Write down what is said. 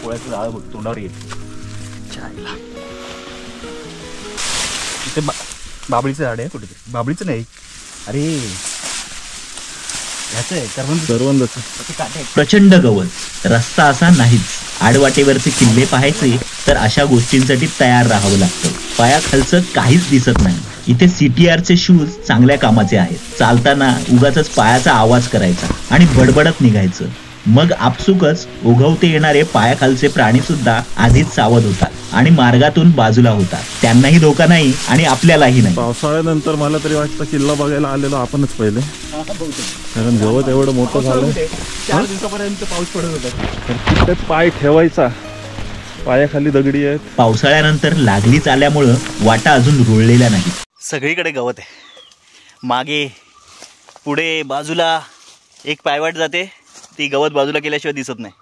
पोळ्याचं जाळ बघ तोंडावर येईल. चायला इथे बाबळीचं झाड आहे कुठेतरी. बाबळीचं नाही, अरे ह्याचं आहे करवंदाचं. प्रचंड गवत, रस्ता असा नाहीच. आडवाटेवरचे किल्ले पाहायचे तर अशा गोष्टींसाठी तयार राहावं लागतं. पायाखालचं काहीच दिसत नाही. इथे CTRचे शूज चांगल्या कामाचे आहेत. चालताना उगाचच पायाचा आवाज करायचा आणि बडबडत निघायचं. मग आपसुकच ओघवते येणारे पायाखालचे प्राणी सुद्धा आधीच सावध होतात आणि मार्गातून बाजूला होतात. त्यांनाही धोका नाही आणि आपल्यालाही नाही. पावसाळ्यानंतर मला तरी वाटतं किल्ला बघायला आलेलो आपणच पहिले, कारण गवत एवढं मोठं झालं. 4 दिवसापर्यंत पाऊस पडत होता. तर तिथे पाय ठेवायचा, पायाखाली दगडी आहेत. पावसाळ्यानंतर लागलीच आल्यामुळं वाटा अजून रुळलेल्या नाही. सगळीकडे गवत आहे. मागे पुढे बाजूला एक पायवाट जाते, ती गवत बाजूला केल्याशिवाय दिसत नाही.